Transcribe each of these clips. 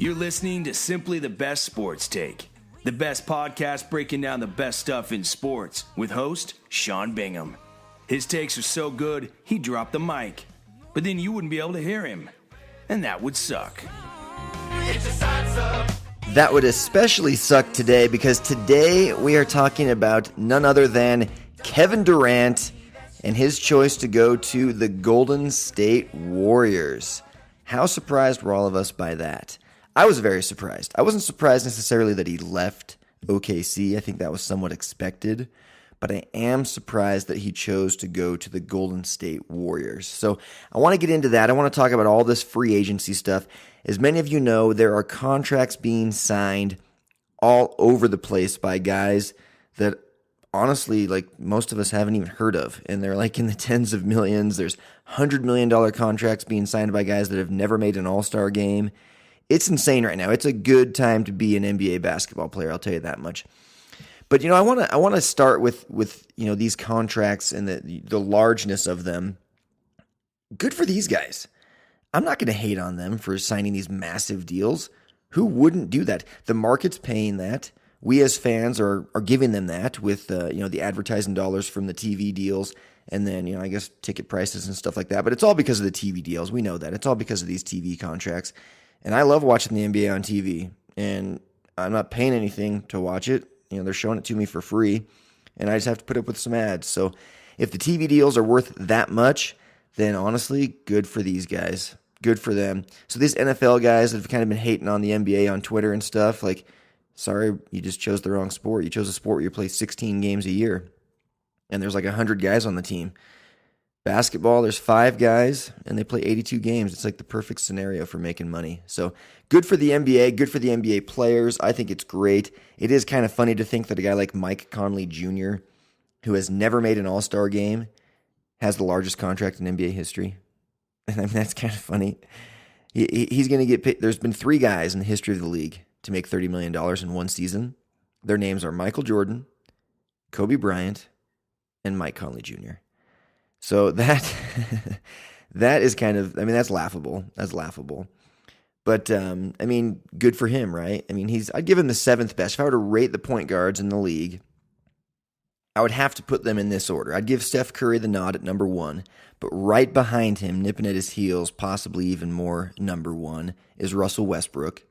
You're listening to Simply the Best Sports Take, the best podcast breaking down the best stuff in sports with host Sean Bingham. His takes are so good, he dropped the mic, but then you wouldn't be able to hear him, and that would suck. That would especially suck today because today we are talking about none other than Kevin Durant and his choice to go to the Golden State Warriors. How surprised were all of us by that? I was very surprised. I wasn't surprised necessarily that he left OKC. I think that was somewhat expected. But I am surprised that he chose to go to the Golden State Warriors. So I want to get into that. I want to talk about all this free agency stuff. As many of you know, there are contracts being signed all over the place by guys that honestly, like most of us haven't even heard of. And they're like in the tens of millions. There's $100 million contracts being signed by guys that have never made an all-star game. It's insane right now. It's a good time to be an NBA basketball player, I'll tell you that much. But I want to start with these contracts and the largeness of them. Good for these guys. I'm not going to hate on them for signing these massive deals. Who wouldn't do that? The market's paying that. We as fans are giving them that with the advertising dollars from the TV deals, and then I guess ticket prices and stuff like that. But it's all because of the TV deals. We know that. It's all because of these TV contracts. And I love watching the NBA on TV, and I'm not paying anything to watch it. They're showing it to me for free, and I just have to put up with some ads. So if the TV deals are worth that much, then honestly, good for these guys. Good for them. So these NFL guys that have kind of been hating on the NBA on Twitter and stuff, like, sorry, you just chose the wrong sport. You chose a sport where you play 16 games a year, and there's like 100 guys on the team. Basketball, there's 5 guys, and they play 82 games. It's like the perfect scenario for making money. So good for the NBA, good for the NBA players. I think it's great. It is kind of funny to think that a guy like Mike Conley Jr., who has never made an all-star game, has the largest contract in NBA history. And I mean, that's kind of funny. He's going to get paid. There's been 3 guys in the history of the league to make $30 million in one season. Their names are Michael Jordan, Kobe Bryant, and Mike Conley Jr. So that is kind of, that's laughable. That's laughable. But, good for him, right? I'd give him the 7th best. If I were to rate the point guards in the league, I would have to put them in this order. I'd give Steph Curry the nod at number 1, but right behind him, nipping at his heels, possibly even more number 1, is Russell Westbrook.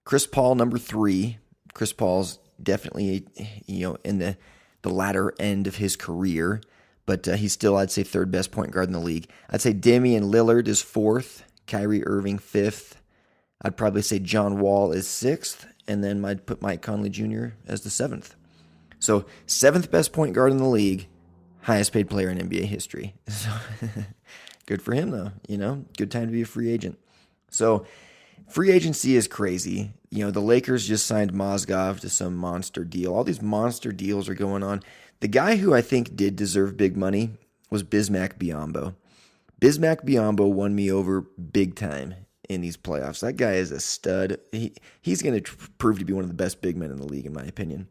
Chris Paul, number 3. Chris Paul's definitely, in the latter end of his career. But he's still, I'd say, 3rd best point guard in the league. I'd say Damian Lillard is 4th, Kyrie Irving 5th. I'd probably say John Wall is 6th, and then I'd put Mike Conley Jr. as the 7th. So 7th best point guard in the league, highest paid player in NBA history. So good for him, though. Good time to be a free agent. So free agency is crazy. The Lakers just signed Mozgov to some monster deal. All these monster deals are going on. The guy who I think did deserve big money was Bismack Biyombo. Bismack Biyombo won me over big time in these playoffs. That guy is a stud. He's going to prove to be one of the best big men in the league, in my opinion.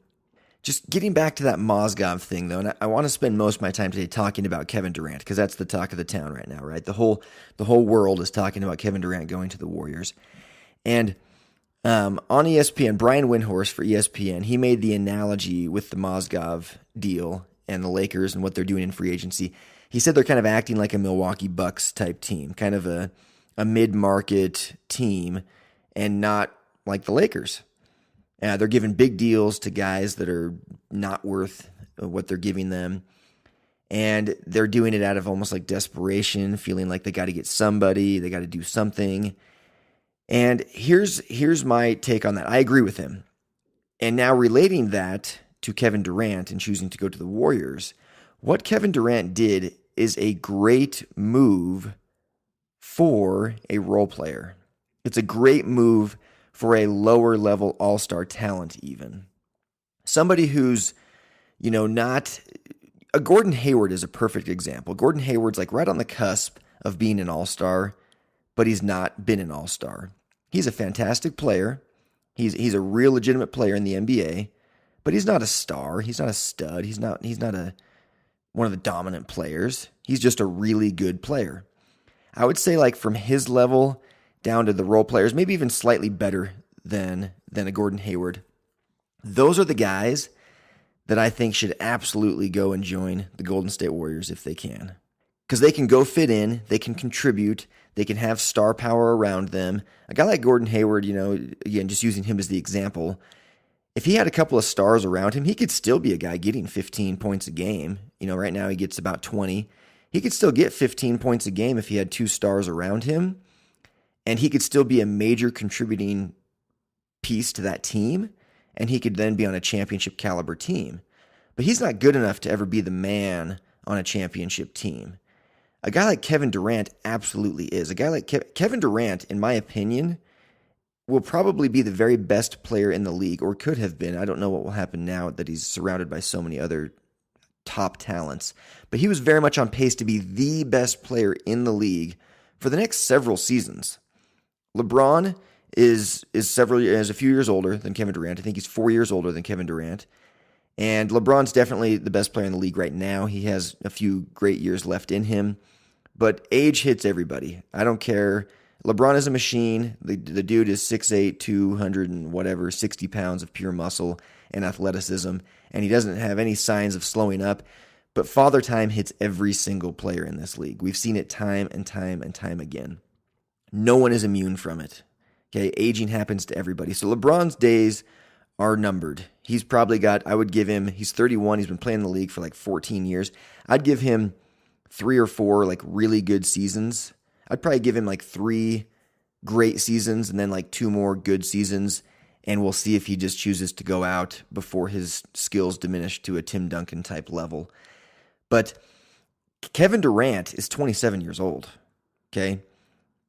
Just getting back to that Mozgov thing, though, and I want to spend most of my time today talking about Kevin Durant, because that's the talk of the town right now, right? The whole world is talking about Kevin Durant going to the Warriors. And on ESPN, Brian Windhorst for ESPN, he made the analogy with the Mozgov deal and the Lakers and what they're doing in free agency. He said they're kind of acting like a Milwaukee Bucks type team, kind of a mid-market team, and not like the Lakers. They're giving big deals to guys that are not worth what they're giving them. And they're doing it out of almost like desperation, feeling like they got to get somebody, they got to do something. And here's my take on that. I agree with him. And now relating that to Kevin Durant and choosing to go to the Warriors, what Kevin Durant did is a great move for a role player. It's a great move for a lower level all-star talent even. Somebody who's, not... Gordon Hayward is a perfect example. Gordon Hayward's like right on the cusp of being an all-star, but he's not been an all-star. He's a fantastic player. He's a real legitimate player in the NBA, but he's not a star. He's not a stud. He's not one of the dominant players. He's just a really good player. I would say like from his level down to the role players, maybe even slightly better than a Gordon Hayward. Those are the guys that I think should absolutely go and join the Golden State Warriors if they can. Because they can go fit in, they can contribute, they can have star power around them. A guy like Gordon Hayward, again, just using him as the example, if he had a couple of stars around him, he could still be a guy getting 15 points a game. Right now he gets about 20. He could still get 15 points a game if he had 2 stars around him, and he could still be a major contributing piece to that team, and he could then be on a championship caliber team. But he's not good enough to ever be the man on a championship team. A guy like Kevin Durant absolutely is. A guy like Kevin Durant, in my opinion, will probably be the very best player in the league, or could have been. I don't know what will happen now that he's surrounded by so many other top talents. But he was very much on pace to be the best player in the league for the next several seasons. LeBron is a few years older than Kevin Durant. I think he's 4 years older than Kevin Durant. And LeBron's definitely the best player in the league right now. He has a few great years left in him. But age hits everybody. I don't care. LeBron is a machine. The dude is 6'8", 200 and whatever, 60 pounds of pure muscle and athleticism. And he doesn't have any signs of slowing up. But father time hits every single player in this league. We've seen it time and time and time again. No one is immune from it. Okay, aging happens to everybody. So LeBron's days are numbered. He's probably got, he's 31, he's been playing in the league for like 14 years. I'd give him 3 or 4 like really good seasons. I'd probably give him like 3 great seasons and then like 2 more good seasons, and we'll see if he just chooses to go out before his skills diminish to a Tim Duncan type level. But Kevin Durant is 27 years old, okay?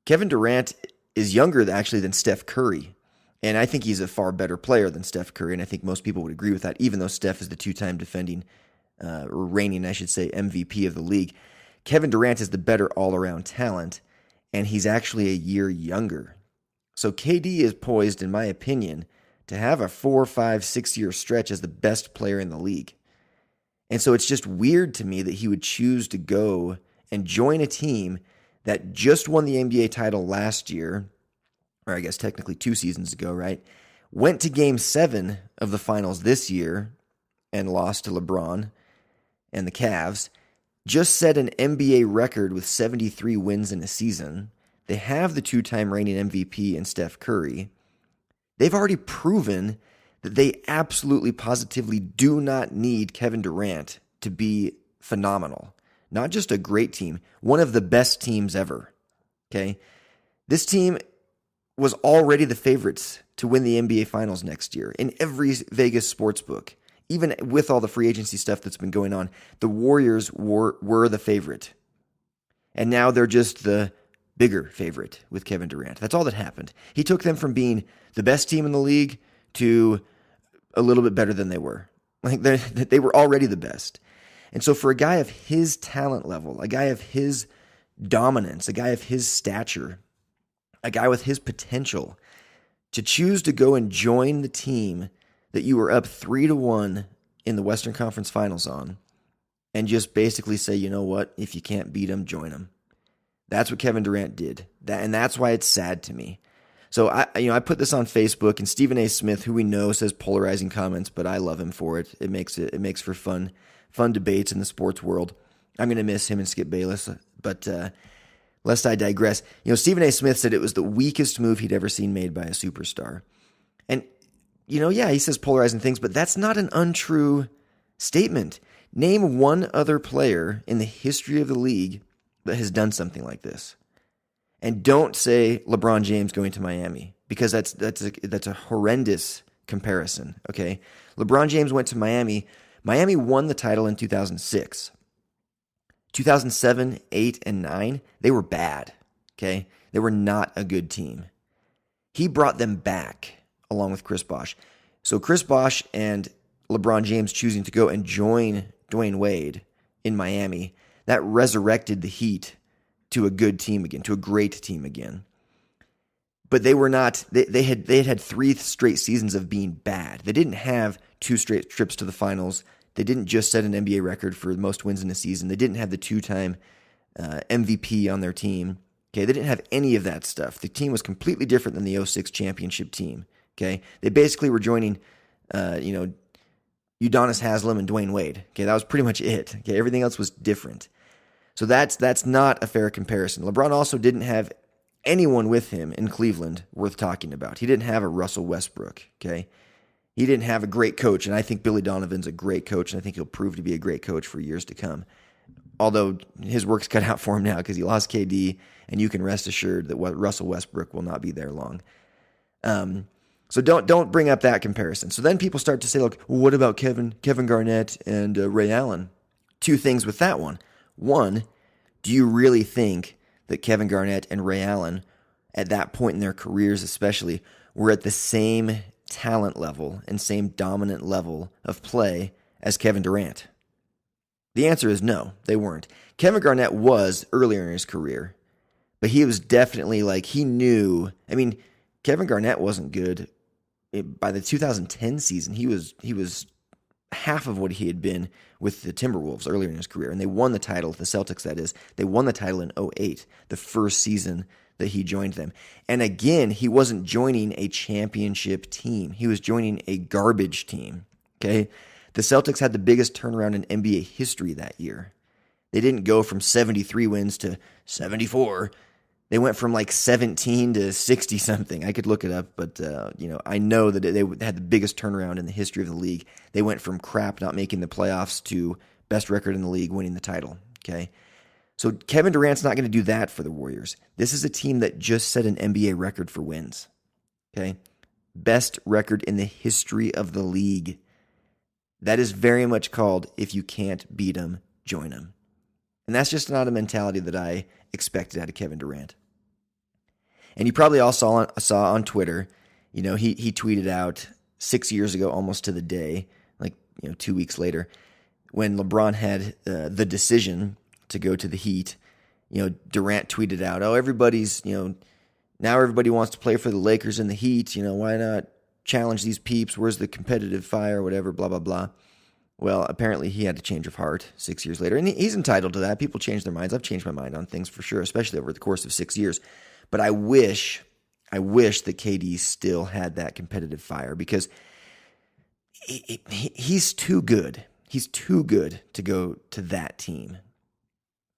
Kevin Durant is younger actually than Steph Curry. And I think he's a far better player than Steph Curry, and I think most people would agree with that, even though Steph is the 2-time defending, or reigning, I should say, MVP of the league. Kevin Durant is the better all-around talent, and he's actually a year younger. So KD is poised, in my opinion, to have a 4, 5, 6-year stretch as the best player in the league. And so it's just weird to me that he would choose to go and join a team that just won the NBA title last year, or I guess technically 2 seasons ago, right? Went to Game 7 of the finals this year and lost to LeBron and the Cavs. Just set an NBA record with 73 wins in a season. They have the 2-time reigning MVP in Steph Curry. They've already proven that they absolutely positively do not need Kevin Durant to be phenomenal. Not just a great team, one of the best teams ever. Okay? This team was already the favorites to win the NBA Finals next year in every Vegas sportsbook. Even with all the free agency stuff that's been going on, the Warriors were the favorite. And now they're just the bigger favorite with Kevin Durant. That's all that happened. He took them from being the best team in the league to a little bit better than they were. Like they were already the best. And so for a guy of his talent level, a guy of his dominance, a guy of his stature, a guy with his potential, to choose to go and join the team that you were up 3-1 in the Western Conference Finals on, and just basically say, you know what, if you can't beat them, join them. That's what Kevin Durant did. And that's why it's sad to me. So I put this on Facebook, and Stephen A. Smith, who we know says polarizing comments, but I love him for it. It makes for fun debates in the sports world. I'm going to miss him and Skip Bayless, but lest I digress, Stephen A. Smith said it was the weakest move he'd ever seen made by a superstar. And, he says polarizing things, but that's not an untrue statement. Name one other player in the history of the league that has done something like this. And don't say LeBron James going to Miami, because that's a horrendous comparison, okay? LeBron James went to Miami. Miami won the title in 2006. 2007, 8, and 9, they were bad, okay? They were not a good team. He brought them back along with Chris Bosh. So Chris Bosh and LeBron James choosing to go and join Dwayne Wade in Miami, that resurrected the Heat to a good team again, to a great team again. But they were not, they had 3 straight seasons of being bad. They didn't have 2 straight trips to the finals. They didn't just set an NBA record for the most wins in a season. They didn't have the 2-time MVP on their team. Okay, they didn't have any of that stuff. The team was completely different than the '06 championship team. Okay, they basically were joining, Udonis Haslem and Dwayne Wade. Okay, that was pretty much it. Okay, everything else was different. So that's not a fair comparison. LeBron also didn't have anyone with him in Cleveland worth talking about. He didn't have a Russell Westbrook. Okay, he didn't have a great coach, and I think Billy Donovan's a great coach, and I think he'll prove to be a great coach for years to come. Although his work's cut out for him now because he lost KD, and you can rest assured that Russell Westbrook will not be there long. So don't bring up that comparison. So then people start to say, look, well, what about Kevin Garnett and Ray Allen? Two things with that one. One, do you really think that Kevin Garnett and Ray Allen, at that point in their careers especially, were at the same talent level and same dominant level of play as Kevin Durant? The answer is no, they weren't. Kevin Garnett was earlier in his career, but he was definitely he knew. I mean, Kevin Garnett wasn't good. By the 2010 season, he was half of what he had been with the Timberwolves earlier in his career, and they won the title, the Celtics that is. They won the title in '08, the first season that he joined them. And again, he wasn't joining a championship team. He was joining a garbage team, okay? The Celtics had the biggest turnaround in NBA history that year. They didn't go from 73 wins to 74. They went from 17 to 60 something. I could look it up, but I know that they had the biggest turnaround in the history of the league. They went from crap, not making the playoffs, to best record in the league, winning the title. Okay, so Kevin Durant's not going to do that for the Warriors. This is a team that just set an NBA record for wins. Okay, best record in the history of the league. That is very much called, if you can't beat them, join them. And that's just not a mentality that I expected out of Kevin Durant. And you probably all saw on Twitter, he tweeted out 6 years ago, almost to the day, 2 weeks later, when LeBron had the decision to go to the Heat. Durant tweeted out, "Oh, everybody's, now everybody wants to play for the Lakers and the Heat. Why not challenge these peeps? Where's the competitive fire? Whatever, blah blah blah." Well, apparently he had a change of heart 6 years later, and he's entitled to that. People change their minds. I've changed my mind on things for sure, especially over the course of 6 years. But I wish that KD still had that competitive fire, because he's too good. He's too good to go to that team.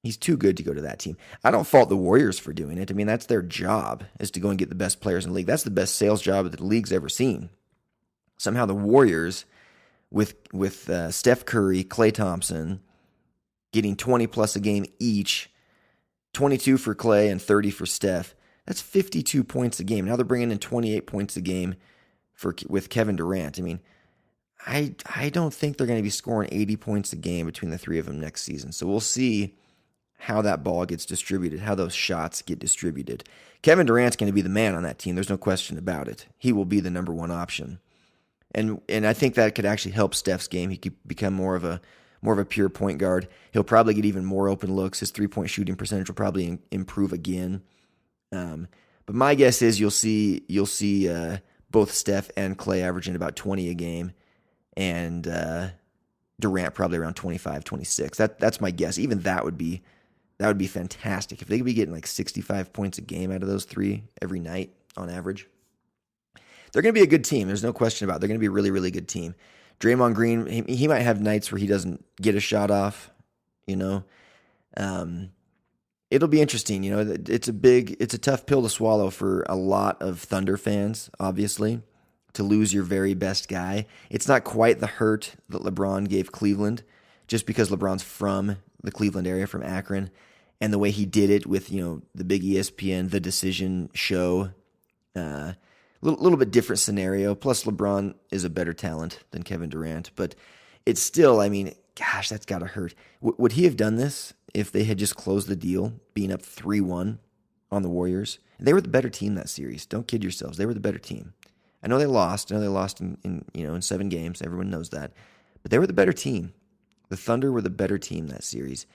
He's too good to go to that team. I don't fault the Warriors for doing it. I mean, that's their job, is to go and get the best players in the league. That's the best sales job that the league's ever seen. Somehow the Warriors, with Steph Curry, Klay Thompson, getting 20 plus a game each, 22 for Klay and 30 for Steph, that's 52 points a game. Now they're bringing in 28 points a game with Kevin Durant. I mean, I don't think they're going to be scoring 80 points a game between the three of them next season. So we'll see how that ball gets distributed, how those shots get distributed. Kevin Durant's going to be the man on that team. There's no question about it. He will be the number one option. And I think that could actually help Steph's game. He could become more of a pure point guard. He'll probably get even more open looks. His three-point shooting percentage will probably improve again. But my guess is you'll see both Steph and Klay averaging about 20 a game, and Durant probably around 25, 26. That's my guess. Even that would be fantastic if they could be getting 65 points a game out of those three every night on average. They're going to be a good team. There's no question about it. They're going to be a really, really good team. Draymond Green, he might have nights where he doesn't get a shot off, It'll be interesting. It's a tough pill to swallow for a lot of Thunder fans, obviously, to lose your very best guy. It's not quite the hurt that LeBron gave Cleveland, just because LeBron's from the Cleveland area, from Akron, and the way he did it with, the big ESPN, The Decision show, little bit different scenario. Plus, LeBron is a better talent than Kevin Durant, but it's still, gosh, that's got to hurt. Would he have done this if they had just closed the deal, being up 3-1 on the Warriors? And they were the better team that series. Don't kid yourselves. They were the better team. I know they lost. in 7 games. Everyone knows that. But they were the better team. The Thunder were the better team that series.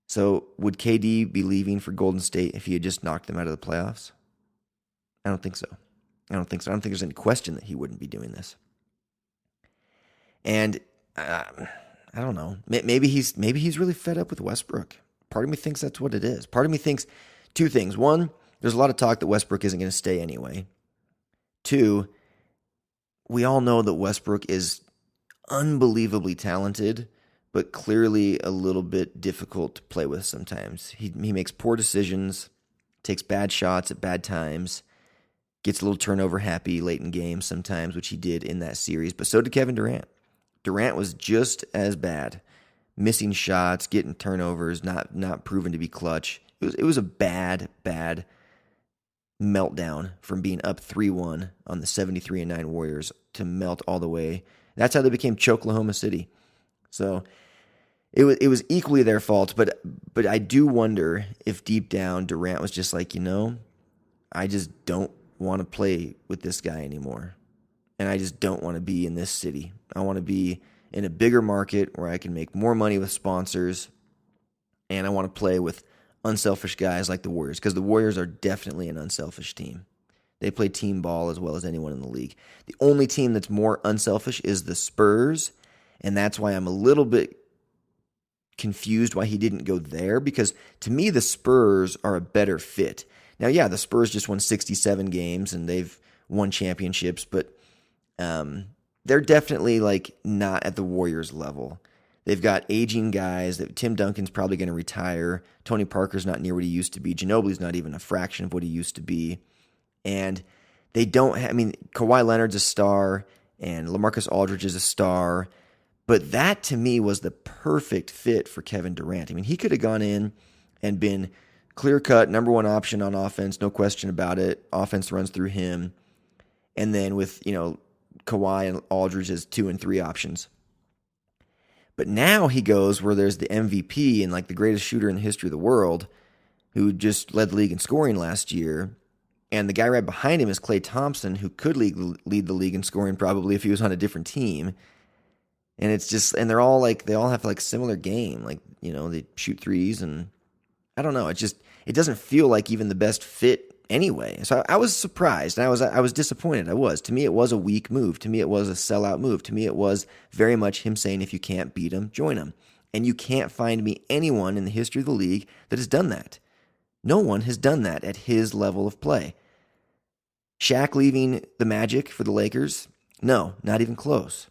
So would KD be leaving for Golden State if he had just knocked them out of the playoffs? I don't think so. I don't think there's any question that he wouldn't be doing this. And I don't know. Maybe he's really fed up with Westbrook. Part of me thinks that's what it is. Part of me thinks Two things. One, there's a lot of talk that Westbrook isn't going to stay anyway. Two, we all know that Westbrook is unbelievably talented, but clearly a little bit difficult to play with sometimes. He makes poor decisions, takes bad shots at bad times, gets a little turnover happy late in games sometimes, which he did in that series, but so did Kevin Durant. Durant was just as bad, missing shots, getting turnovers, not proven to be clutch. It was a bad meltdown from being up 3-1 on the 73-9 Warriors to melt all the way. That's how they became Choklahoma City. So it was equally their fault, but I do wonder if deep down Durant was just like, I just don't want to play with this guy anymore. And I just don't want to be in this city. I want to be in a bigger market where I can make more money with sponsors, and I want to play with unselfish guys like the Warriors, because the Warriors are definitely an unselfish team. They play team ball as well as anyone in the league. The only team that's more unselfish is the Spurs, and that's why I'm a little bit confused why he didn't go there, because to me the Spurs are a better fit. Now, yeah, the Spurs just won 67 games and they've won championships, but they're definitely not at the Warriors level. They've got aging guys. Tim Duncan's probably going to retire. Tony Parker's not near what he used to be. Ginobili's not even a fraction of what he used to be. And they don't have, Kawhi Leonard's a star and LaMarcus Aldridge is a star. But that, to me, was the perfect fit for Kevin Durant. He could have gone in and been clear-cut, number one option on offense, no question about it. Offense runs through him. And then with, Kawhi and Aldridge as 2 and 3 options. But now he goes where there's the MVP and the greatest shooter in the history of the world, who just led the league in scoring last year. And the guy right behind him is Klay Thompson, who could lead the league in scoring probably if he was on a different team. And it's just, and they're all they all have similar game. They shoot threes, and I don't know. It doesn't feel like even the best fit anyway. So I was surprised, and I was disappointed. To me, it was a weak move. To me, it was a sellout move. To me, it was very much him saying, if you can't beat him, join him. And you can't find me anyone in the history of the league that has done that. No one has done that at his level of play. Shaq leaving the Magic for the Lakers? No, not even close.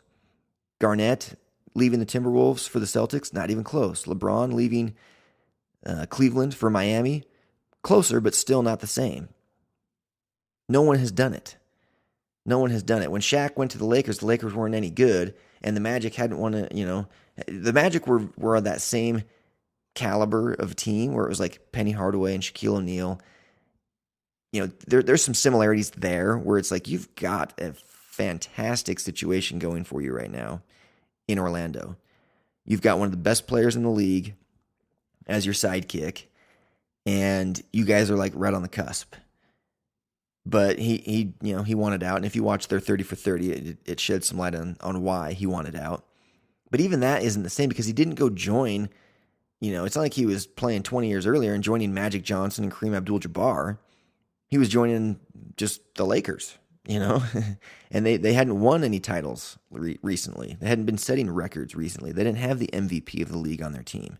Garnett leaving the Timberwolves for the Celtics? Not even close. LeBron leaving Cleveland for Miami? Closer, but still not the same. No one has done it. No one has done it. When Shaq went to the Lakers weren't any good, and the Magic hadn't won the Magic were that same caliber of team where it was Penny Hardaway and Shaquille O'Neal. There's some similarities there where it's you've got a fantastic situation going for you right now in Orlando. You've got one of the best players in the league as your sidekick, and you guys are right on the cusp. But he wanted out, and if you watch their 30 for 30, it sheds some light on why he wanted out. But even that isn't the same, because he didn't go join, it's not like he was playing 20 years earlier and joining Magic Johnson and Kareem Abdul-Jabbar. He was joining just the Lakers, and they hadn't won any titles recently. They hadn't been setting records recently. They didn't have the MVP of the league on their team.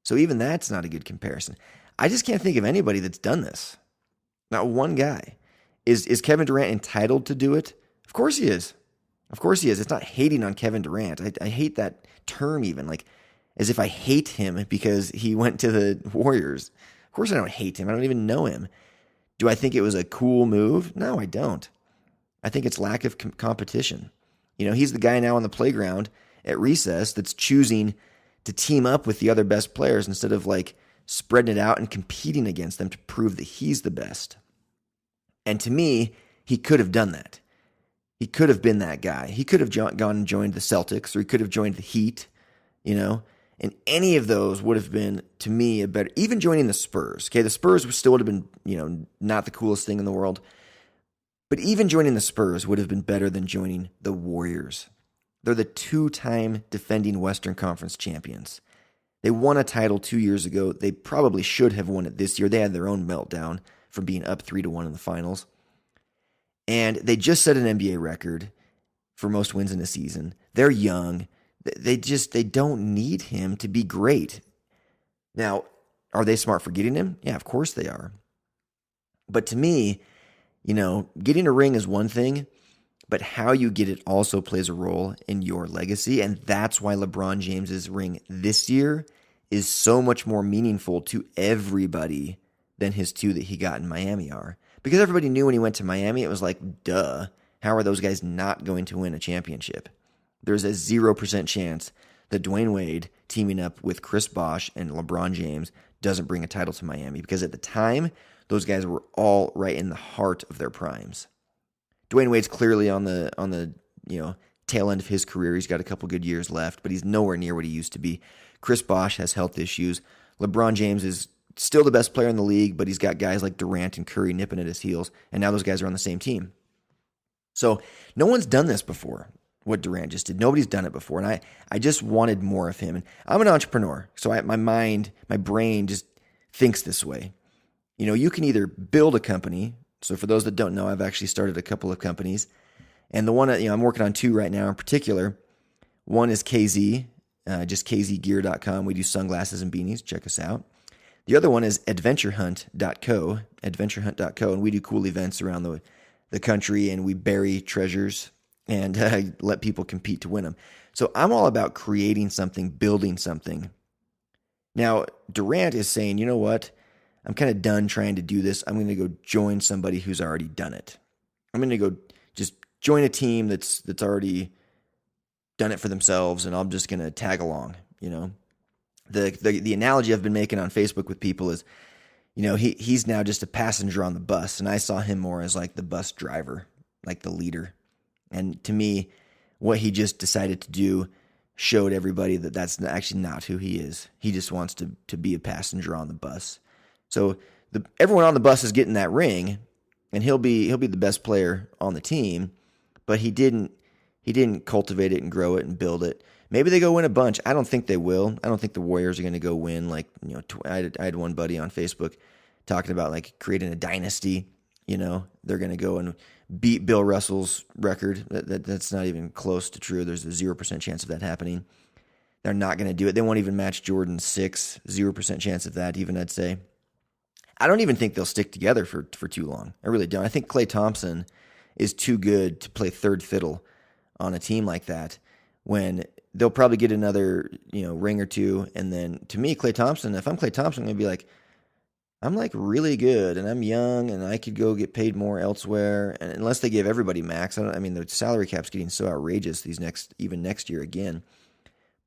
So even that's not a good comparison. I just can't think of anybody that's done this. Not one guy. Is Kevin Durant entitled to do it? Of course he is. Of course he is. It's not hating on Kevin Durant. I hate that term even, as if I hate him because he went to the Warriors. Of course I don't hate him. I don't even know him. Do I think it was a cool move? No, I don't. I think it's lack of competition. He's the guy now on the playground at recess that's choosing to team up with the other best players instead of spreading it out and competing against them to prove that he's the best. And to me, he could have done that. He could have been that guy. He could have gone and joined the Celtics, or he could have joined the Heat, and any of those would have been, to me, a better, even joining the Spurs. Okay, the Spurs still would have been, not the coolest thing in the world, but even joining the Spurs would have been better than joining the Warriors. They're the 2-time defending Western Conference champions. They won a title 2 years ago. They probably should have won it this year. They had their own meltdown from being up 3-1 in the finals. And they just set an NBA record for most wins in a season. They're young. They don't need him to be great. Now, Are they smart for getting him? Yeah, of course they are. But to me, getting a ring is one thing, but how you get it also plays a role in your legacy. And that's why LeBron James's ring this year is so much more meaningful to everybody than his 2 that he got in Miami are. Because everybody knew when he went to Miami, it was like, duh, how are those guys not going to win a championship? There's a 0% chance that Dwayne Wade teaming up with Chris Bosh and LeBron James doesn't bring a title to Miami. Because at the time, those guys were all right in the heart of their primes. Dwayne Wade's clearly on the tail end of his career. He's got a couple good years left, but he's nowhere near what he used to be. Chris Bosh has health issues. LeBron James is still the best player in the league, but he's got guys like Durant and Curry nipping at his heels, and now those guys are on the same team. So no one's done this before, what Durant just did. Nobody's done it before, and I just wanted more of him. And I'm an entrepreneur, so my brain just thinks this way. You can either build a company. So for those that don't know, I've actually started a couple of companies. And the one, I'm working on 2 right now in particular. One is KZ, just kzgear.com. We do sunglasses and beanies. Check us out. The other one is adventurehunt.co, and we do cool events around the country, and we bury treasures and let people compete to win them. So I'm all about creating something, building something. Now, Durant is saying, you know what? I'm kind of done trying to do this. I'm going to go join somebody who's already done it. I'm going to go just join a team that's already done it for themselves, and I'm just going to tag along. The analogy I've been making on Facebook with people is, he's now just a passenger on the bus, and I saw him more as like the bus driver, like the leader. And to me, what he just decided to do showed everybody that that's actually not who he is. He just wants to be a passenger on the bus. So everyone on the bus is getting that ring, and he'll be the best player on the team, but he didn't cultivate it and grow it and build it. Maybe they go win a bunch. I don't think they will. I don't think the Warriors are going to go win. I had one buddy on Facebook talking about like creating a dynasty. They're going to go and beat Bill Russell's record. That's not even close to true. There's a 0% chance of that happening. They're not going to do it. They won't even match Jordan's 6. 0% chance of that even, I'd say. I don't even think they'll stick together for too long. I really don't. I think Klay Thompson is too good to play third fiddle on a team like that, when they'll probably get another ring or 2. And then to me, Klay Thompson, if I'm Klay Thompson, I'm going to be like, I'm like really good, and I'm young, and I could go get paid more elsewhere. And unless they give everybody max, the salary cap's getting so outrageous even next year again.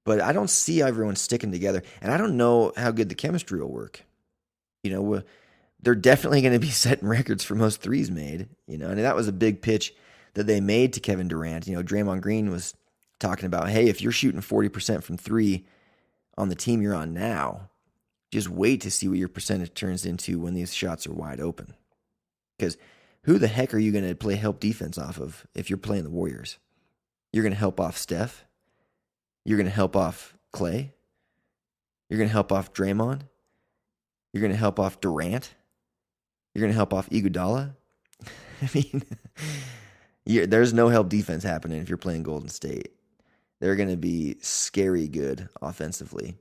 But I don't see everyone sticking together, and I don't know how good the chemistry will work. They're definitely going to be setting records for most threes made, and that was a big pitch that they made to Kevin Durant. Draymond Green was talking about, hey, if you're shooting 40% from 3 on the team you're on now, just wait to see what your percentage turns into when these shots are wide open. Because who the heck are you going to play help defense off of if you're playing the Warriors? You're going to help off Steph. You're going to help off Klay. You're going to help off Draymond. You're going to help off Durant. You're going to help off Iguodala. There's no help defense happening if you're playing Golden State. They're going to be scary good offensively.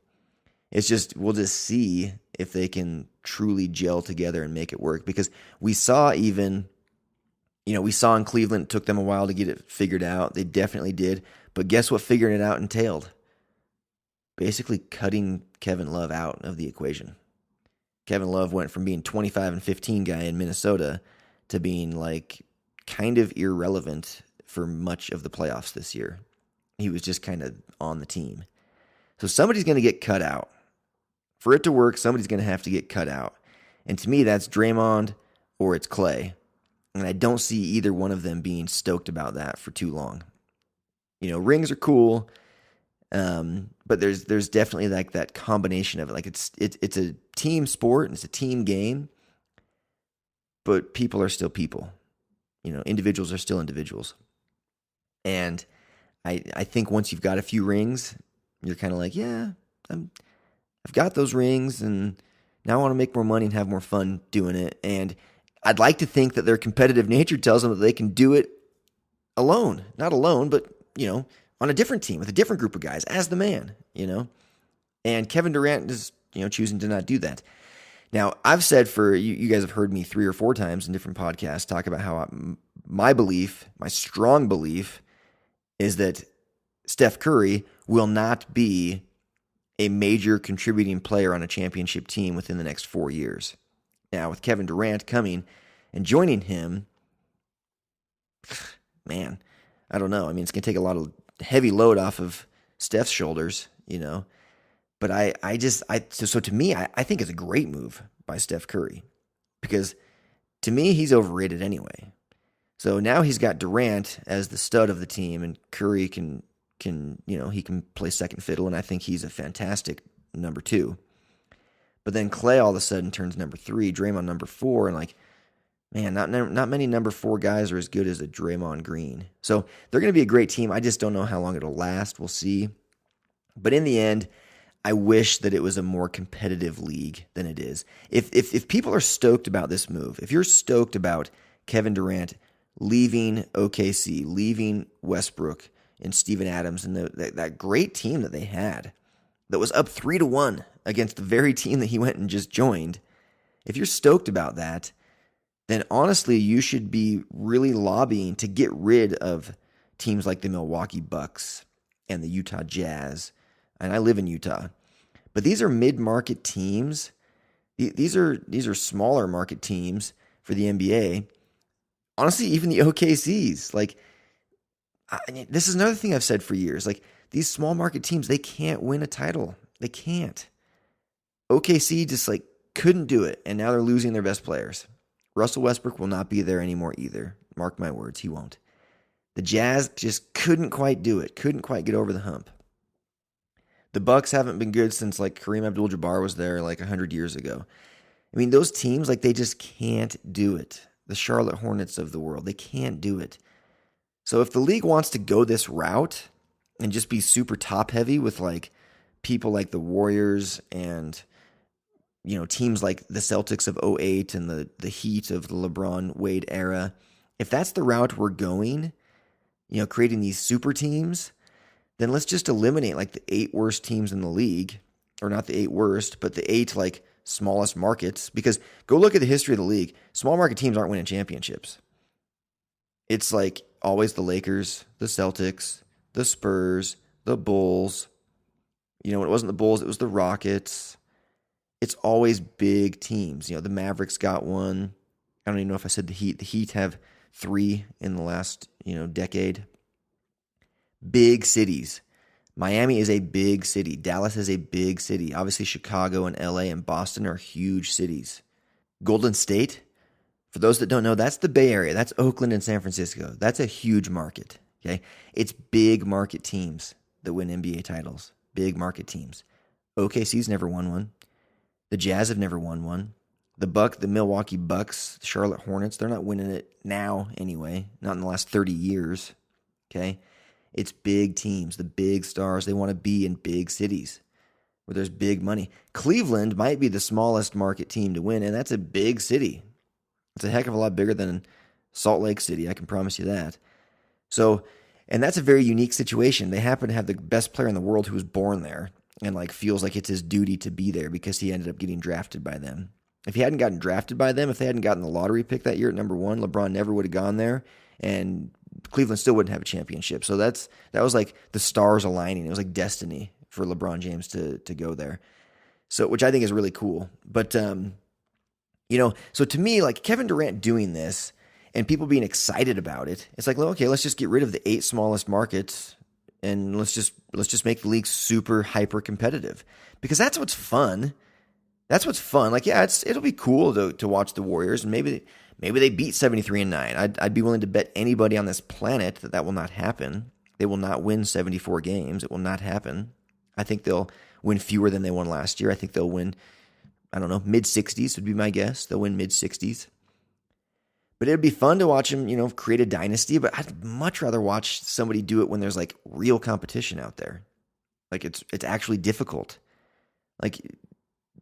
It's just, we'll just see if they can truly gel together and make it work. Because we saw in Cleveland, it took them a while to get it figured out. They definitely did. But guess what figuring it out entailed? Basically cutting Kevin Love out of the equation. Kevin Love went from being 25 and 15 guy in Minnesota to being like kind of irrelevant for much of the playoffs this year. He was just kind of on the team. So somebody's going to get cut out. For it to work, somebody's going to have to get cut out. And to me, that's Draymond or it's Klay. And I don't see either one of them being stoked about that for too long. Rings are cool, but there's definitely like that combination of it. Like it's a team sport and it's a team game, but people are still people. Individuals are still individuals. And I think once you've got a few rings, you're kind of like, yeah, I've got those rings, and now I want to make more money and have more fun doing it. And I'd like to think that their competitive nature tells them that they can do it alone. Not alone, but, on a different team with a different group of guys as the man, And Kevin Durant is choosing to not do that. Now, I've said you guys have heard me 3 or 4 times in different podcasts talk about how my strong belief is that Steph Curry will not be a major contributing player on a championship team within the next 4 years. Now, with Kevin Durant coming and joining him, man, I don't know. I mean, it's going to take a lot of heavy load off of Steph's shoulders, But so to me, I think it's a great move by Steph Curry because to me, he's overrated anyway. So now he's got Durant as the stud of the team, and Curry can he can play second fiddle, and I think he's a fantastic number 2. But then Clay all of a sudden turns number 3, Draymond number 4, and man, not many number 4 guys are as good as a Draymond Green. So they're going to be a great team. I just don't know how long it'll last. We'll see. But in the end, I wish that it was a more competitive league than it is. If people are stoked about this move, if you're stoked about Kevin Durant leaving OKC, leaving Westbrook and Steven Adams and that great team that they had that was up 3-1 against the very team that he went and just joined, if you're stoked about that, then honestly you should be really lobbying to get rid of teams like the Milwaukee Bucks and the Utah Jazz. And I live in Utah. But these are mid-market teams. These are smaller market teams for the NBA. Honestly, even the OKCs. This is another thing I've said for years. These small market teams, they can't win a title. They can't. OKC just couldn't do it, and now they're losing their best players. Russell Westbrook will not be there anymore either. Mark my words, he won't. The Jazz just couldn't quite do it. Couldn't quite get over the hump. The Bucks haven't been good since Kareem Abdul-Jabbar was there 100 years ago. I mean, those teams, they just can't do it. The Charlotte Hornets of the world, they can't do it. So if the league wants to go this route and just be super top heavy with people like the Warriors and teams like the Celtics of 2008 and the Heat of the LeBron Wade era, if that's the route we're going, creating these super teams, then let's just eliminate the 8 worst teams in the league, or not the 8 worst, but the 8 smallest markets. Because go look at the history of the league. Small market teams aren't winning championships. It's always the Lakers, the Celtics, the Spurs, the Bulls. When it wasn't the Bulls, it was the Rockets. It's always big teams. The Mavericks got one. I don't even know if I said the Heat. The Heat have 3 in the last, decade. Big cities. Miami is a big city. Dallas is a big city. Obviously, Chicago and LA and Boston are huge cities. Golden State, for those that don't know, that's the Bay Area. That's Oakland and San Francisco. That's a huge market. Okay, it's big market teams that win NBA titles. Big market teams. OKC's never won one. The Jazz have never won one. The Milwaukee Bucks, the Charlotte Hornets, they're not winning it now anyway. Not in the last 30 years. Okay. It's big teams, the big stars. They want to be in big cities where there's big money. Cleveland might be the smallest market team to win, and that's a big city. It's a heck of a lot bigger than Salt Lake City, I can promise you that. So, and that's a very unique situation. They happen to have the best player in the world who was born there and feels like it's his duty to be there because he ended up getting drafted by them. If he hadn't gotten drafted by them, if they hadn't gotten the lottery pick that year at number 1, LeBron never would have gone there, and Cleveland still wouldn't have a championship. So that was the stars aligning. It was destiny for LeBron James to go there. So, which I think is really cool. But, so to me, Kevin Durant doing this and people being excited about it, it's okay, let's just get rid of the 8 smallest markets and let's just make the league super hyper competitive because that's what's fun. That's what's fun. It'll be cool to watch the Warriors, and maybe they beat 73-9. I'd be willing to bet anybody on this planet that will not happen. They will not win 74 games. It will not happen. I think they'll win fewer than they won last year. I think they'll win, mid-60s would be my guess. They'll win mid-60s. But it'd be fun to watch them, create a dynasty, but I'd much rather watch somebody do it when there's real competition out there. It's actually difficult.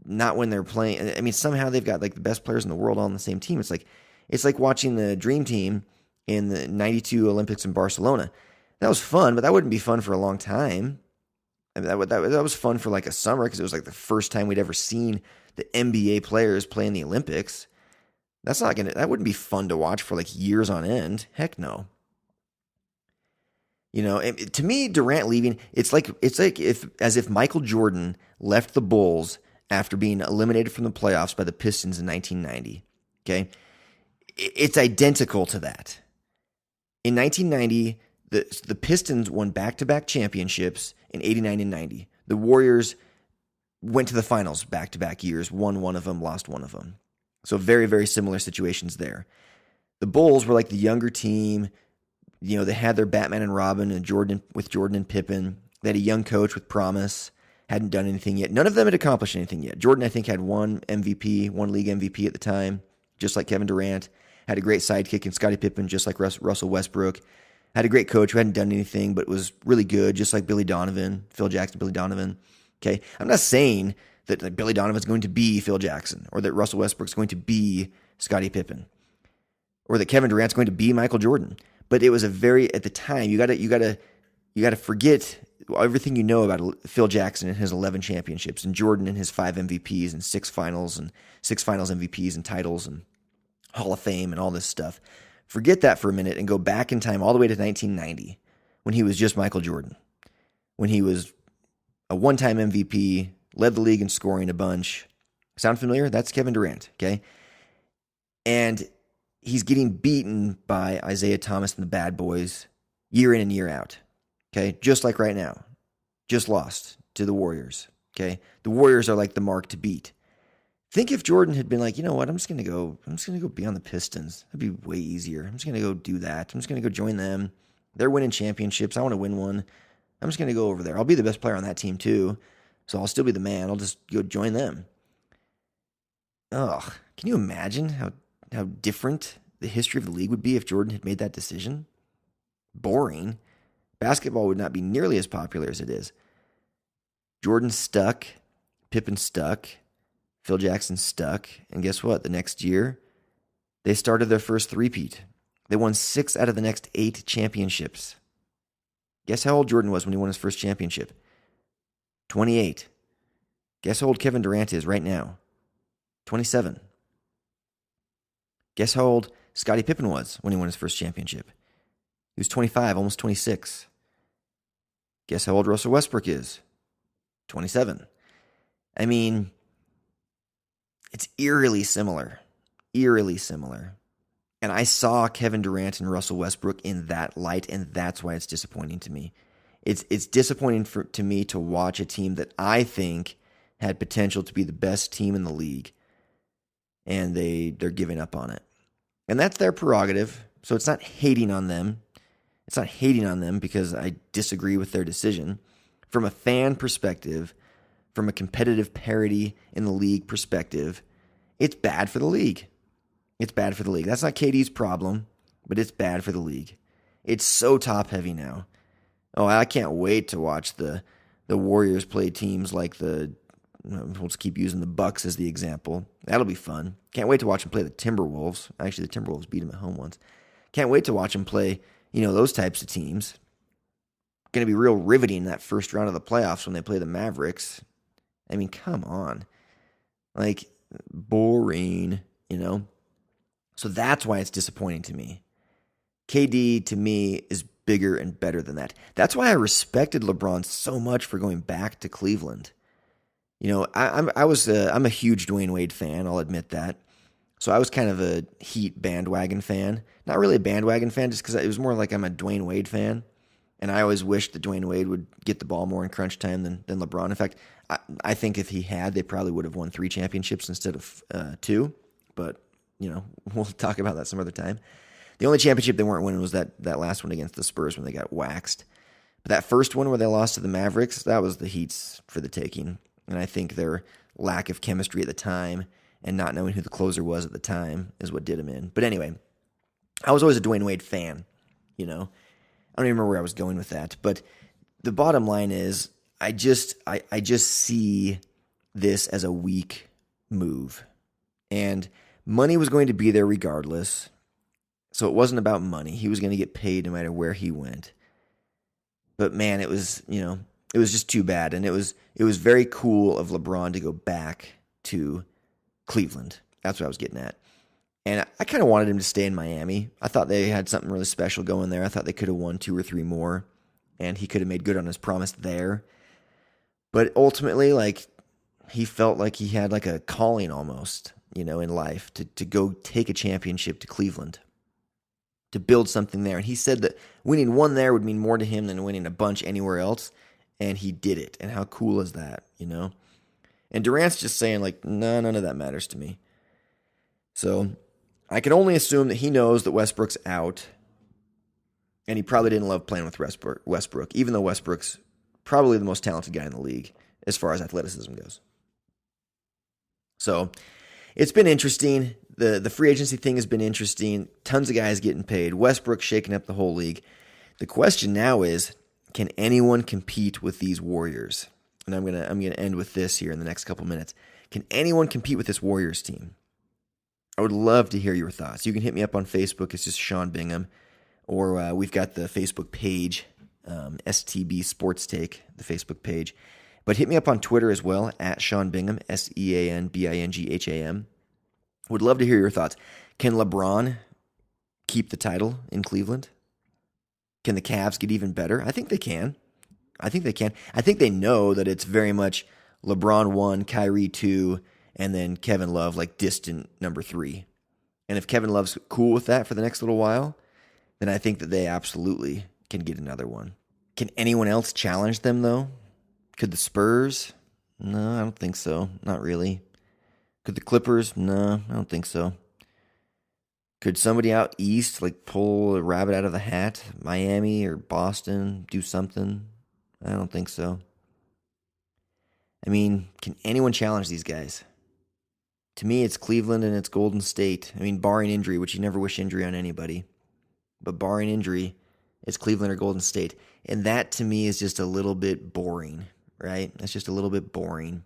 Not when they're playing. I mean, somehow they've got the best players in the world all on the same team. It's like watching the Dream Team in the 92 Olympics in Barcelona. That was fun, but that wouldn't be fun for a long time. I mean, that was fun for like a summer because it was like the first time we'd ever seen the NBA players play in the Olympics. That wouldn't be fun to watch for like years on end. Heck no. To me, Durant leaving, it's like if Michael Jordan left the Bulls after being eliminated from the playoffs by the Pistons in 1990. Okay, it's identical to that. In 1990, the Pistons won back-to-back championships in 89 and 90. The Warriors went to the finals back-to-back years, won one of them, lost one of them. So very, very similar situations there. The Bulls were like the younger team. They had their Batman and Robin and Jordan and Pippen. They had a young coach with promise, hadn't done anything yet. None of them had accomplished anything yet. Jordan, I think, had one league MVP at the time, just like Kevin Durant. Had a great sidekick in Scottie Pippen, just like Russell Westbrook. Had a great coach who hadn't done anything but was really good, just like Billy Donovan, Phil Jackson, Billy Donovan. Okay, I'm not saying that Billy Donovan's going to be Phil Jackson or that Russell Westbrook's going to be Scottie Pippen or that Kevin Durant's going to be Michael Jordan. But it was at the time, you gotta forget everything you know about Phil Jackson and his 11 championships and Jordan and his 5 MVPs and 6 finals MVPs and titles and Hall of Fame and all this stuff. Forget that for a minute and go back in time all the way to 1990 when he was just Michael Jordan, when he was a one-time MVP, led the league in scoring a bunch. Sound familiar? That's Kevin Durant, okay? And he's getting beaten by Isaiah Thomas and the Bad Boys year in and year out, okay? Just like right now. Just lost to the Warriors, okay? The Warriors are like the mark to beat. Think if Jordan had been like, you know what, I'm just gonna go be on the Pistons. That'd be way easier. I'm just gonna go do that. I'm just gonna go join them. They're winning championships. I want to win one. I'm just gonna go over there. I'll be the best player on that team too. So I'll still be the man. I'll just go join them. Ugh. Can you imagine how different the history of the league would be if Jordan had made that decision? Boring. Basketball would not be nearly as popular as it is. Jordan stuck. Pippen stuck. Phil Jackson stuck, and guess what? The next year, they started their first three-peat. They won 6 out of the next 8 championships. Guess how old Jordan was when he won his first championship? 28. Guess how old Kevin Durant is right now? 27. Guess how old Scottie Pippen was when he won his first championship? He was 25, almost 26. Guess how old Russell Westbrook is? 27. I mean, it's eerily similar. And I saw Kevin Durant and Russell Westbrook in that light, and that's why it's disappointing to me. It's disappointing to me to watch a team that I think had potential to be the best team in the league, and they're giving up on it. And that's their prerogative, so it's not hating on them. It's not hating on them because I disagree with their decision. From a fan perspective, from a competitive parity in the league perspective, it's bad for the league. It's bad for the league. That's not KD's problem, but it's bad for the league. It's so top-heavy now. Oh, I can't wait to watch the Warriors play teams like we'll just keep using the Bucks as the example. That'll be fun. Can't wait to watch them play the Timberwolves. Actually, the Timberwolves beat them at home once. Can't wait to watch them play, those types of teams. Going to be real riveting in that first round of the playoffs when they play the Mavericks. I mean, come on. Like, boring, So that's why it's disappointing to me. KD, to me, is bigger and better than that. That's why I respected LeBron so much for going back to Cleveland. I'm a huge Dwayne Wade fan, I'll admit that. So I was kind of a Heat bandwagon fan. Not really a bandwagon fan, just because it was more like I'm a Dwayne Wade fan. And I always wished that Dwayne Wade would get the ball more in crunch time than LeBron. In fact, I think if he had, they probably would have won 3 championships instead of 2. But, we'll talk about that some other time. The only championship they weren't winning was that last one against the Spurs when they got waxed. But that first one where they lost to the Mavericks, that was the Heat's for the taking. And I think their lack of chemistry at the time and not knowing who the closer was at the time is what did them in. But anyway, I was always a Dwayne Wade fan, I don't even remember where I was going with that. But the bottom line is I just see this as a weak move. And money was going to be there regardless. So it wasn't about money. He was going to get paid no matter where he went. But man, it was, it was just too bad. And it was very cool of LeBron to go back to Cleveland. That's what I was getting at. And I kind of wanted him to stay in Miami. I thought they had something really special going there. I thought they could have won 2 or 3 more, and he could have made good on his promise there. But ultimately, like, he felt like he had like a calling almost, in life to go take a championship to Cleveland, to build something there. And he said that winning one there would mean more to him than winning a bunch anywhere else. And he did it. And how cool is that, And Durant's just saying, like, no, none of that matters to me. So I can only assume that he knows that Westbrook's out. And he probably didn't love playing with Westbrook, even though Westbrook's probably the most talented guy in the league as far as athleticism goes. So it's been interesting. The free agency thing has been interesting. Tons of guys getting paid. Westbrook shaking up the whole league. The question now is, can anyone compete with these Warriors? And I'm gonna end with this here in the next couple minutes. Can anyone compete with this Warriors team? I would love to hear your thoughts. You can hit me up on Facebook. It's just Sean Bingham. Or we've got the Facebook page, STB Sports Take, the Facebook page. But hit me up on Twitter as well, at Sean Bingham, SeanBingham. Would love to hear your thoughts. Can LeBron keep the title in Cleveland? Can the Cavs get even better? I think they can. I think they know that it's very much LeBron 1, Kyrie 2, and then Kevin Love, like distant number 3. And if Kevin Love's cool with that for the next little while, then I think that they absolutely can get another one. Can anyone else challenge them, though? Could the Spurs? No, I don't think so. Not really. Could the Clippers? No, I don't think so. Could somebody out east, like, pull a rabbit out of the hat? Miami or Boston, do something? I don't think so. I mean, can anyone challenge these guys? To me, it's Cleveland and it's Golden State. I mean, barring injury, which you never wish injury on anybody. But barring injury, it's Cleveland or Golden State. And that, to me, is just a little bit boring, right? That's just a little bit boring.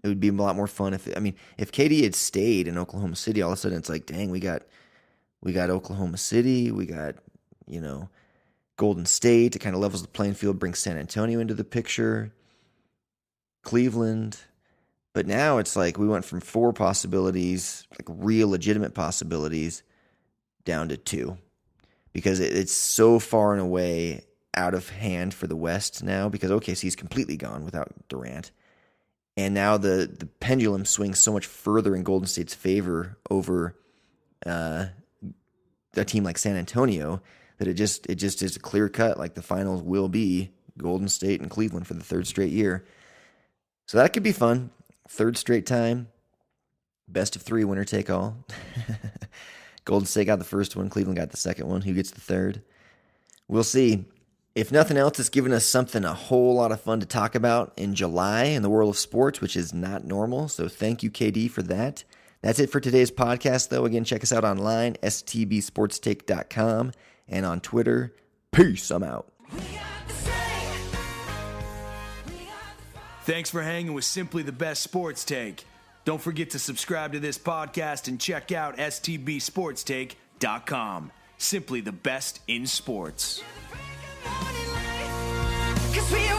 It would be a lot more fun if KD had stayed in Oklahoma City, all of a sudden it's like, dang, we got Oklahoma City, we got, Golden State. It kind of levels the playing field, brings San Antonio into the picture, Cleveland. But now it's like we went from 4 possibilities, like real legitimate possibilities, down to 2. Because it's so far and away out of hand for the West now, because OKC's completely gone without Durant. And now the pendulum swings so much further in Golden State's favor over a team like San Antonio that it just is a clear cut, like the finals will be Golden State and Cleveland for the 3rd straight year. So that could be fun. 3rd straight time. Best of 3, winner take all. Golden State got the first one. Cleveland got the second one. Who gets the 3rd? We'll see. If nothing else, it's given us something a whole lot of fun to talk about in July in the world of sports, which is not normal. So thank you, KD, for that. That's it for today's podcast, though. Again, check us out online, stbsportstake.com, and on Twitter. Peace. I'm out. Thanks for hanging with Simply the Best Sports Take. Don't forget to subscribe to this podcast and check out stbsportstake.com. Simply the best in sports. 'Cause we are